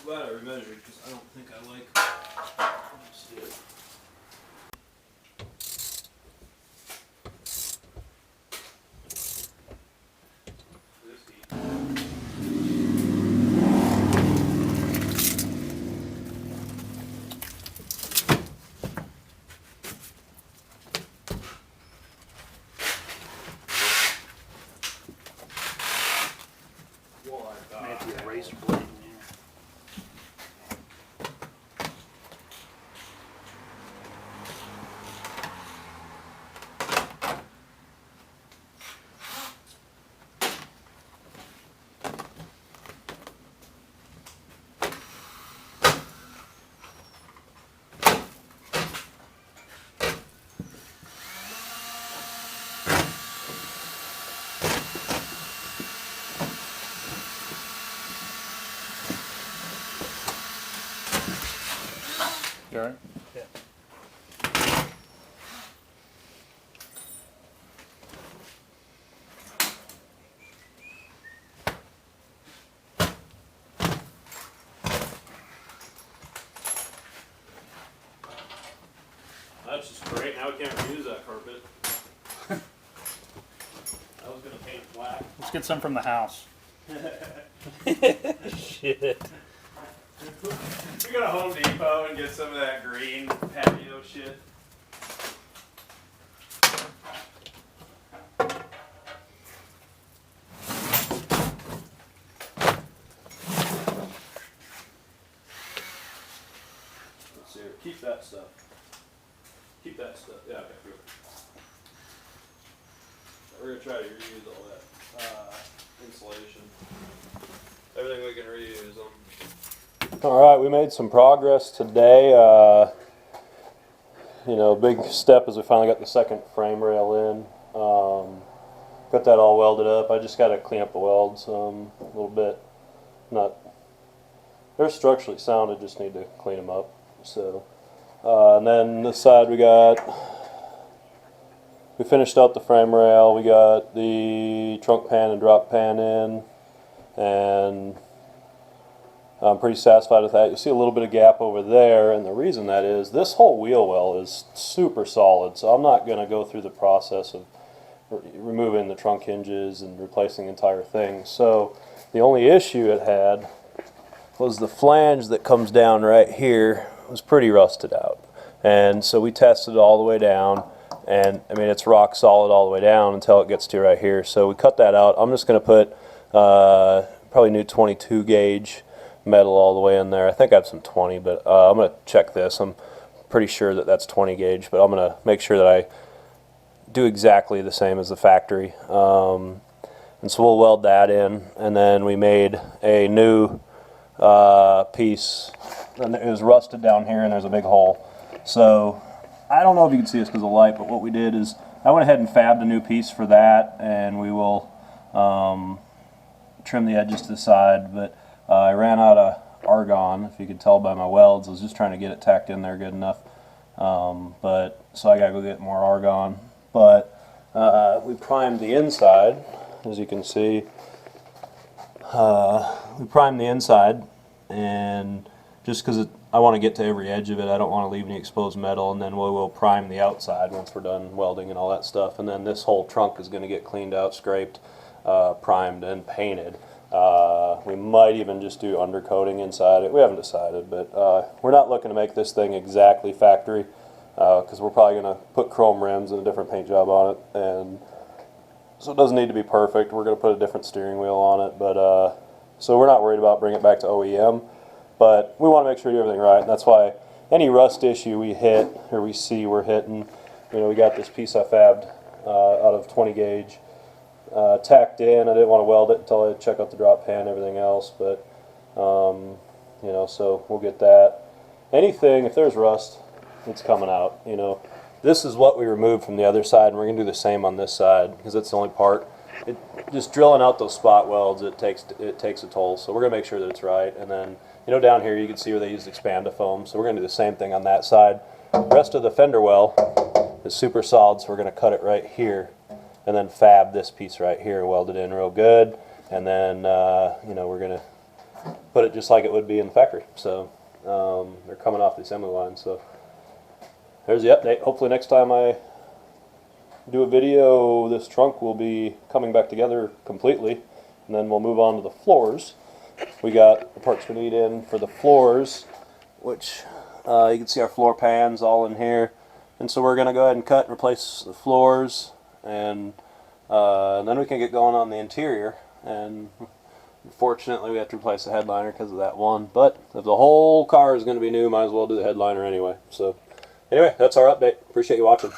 glad I remeasured because I don't think I like. Maybe a razor blade in there. You all right? Yeah. That's just great. Now we can't reuse that carpet. I was gonna paint it black. Let's get some from the house. Shit. We go to Home Depot and get some of that green patio shit. Let's see here. Keep that stuff. Keep that stuff. Yeah, okay, good. We're gonna try to reuse all that insulation. Everything we can reuse them. Alright, we made some progress today. You know, big step is we finally got the second frame rail in. Got that all welded up. I just got to clean up the welds a little bit. They're structurally sound, I just need to clean them up. So, and then this side we finished out the frame rail. We got the trunk pan and drop pan in, and I'm pretty satisfied with that. You see a little bit of gap over there, and the reason that is this whole wheel well is super solid, so I'm not going to go through the process of removing the trunk hinges and replacing the entire thing. So the only issue it had was the flange that comes down right here was pretty rusted out, and so we tested it all the way down, and I mean it's rock solid all the way down until it gets to right here. So we cut that out. I'm just going to put probably new 22 gauge metal all the way in there. I think I have some 20, but I'm going to check this. I'm pretty sure that that's 20 gauge, but I'm going to make sure that I do exactly the same as the factory. And so we'll weld that in, and then we made a new piece, and it was rusted down here, and there's a big hole. So I don't know if you can see this because of the light, but what we did is I went ahead and fabbed a new piece for that, and we will trim the edges to the side, but I ran out of argon, if you could tell by my welds. I was just trying to get it tacked in there good enough. So I gotta go get more argon. But we primed the inside, as you can see. We primed the inside, and just because I want to get to every edge of it, I don't want to leave any exposed metal, and then we will prime the outside once we're done welding and all that stuff. And then this whole trunk is going to get cleaned out, scraped, primed, and painted. We might even just do undercoating inside it. We haven't decided, but we're not looking to make this thing exactly factory because we're probably going to put chrome rims and a different paint job on it, and so it doesn't need to be perfect. We're going to put a different steering wheel on it, but so we're not worried about bringing it back to OEM, but we want to make sure we do everything right, and that's why any rust issue we hit or we see we're hitting, you know, we got this piece I fabbed out of 20 gauge. Tacked in. I didn't want to weld it until I check out the drop pan and everything else, but you know, so we'll get that. Anything, if there's rust, it's coming out. You know, this is what we removed from the other side, and we're gonna do the same on this side because it's the only part. Just drilling out those spot welds, it takes a toll. So we're gonna make sure that it's right. And then, you know, down here you can see where they used Expandifoam. So we're gonna do the same thing on that side. The rest of the fender well is super solid, so we're gonna cut it right here, and then fab this piece right here, weld it in real good, and then you know, we're gonna put it just like it would be in the factory. So they're coming off the assembly line. So there's the update. Hopefully next time I do a video, this trunk will be coming back together completely, and then we'll move on to the floors. We got the parts we need in for the floors, which you can see our floor pans all in here, and so we're going to go ahead and cut and replace the floors, and then we can get going on the interior. And unfortunately we have to replace the headliner because of that one, but if the whole car is going to be new, might as well do the headliner anyway. So anyway, that's our update. Appreciate you watching.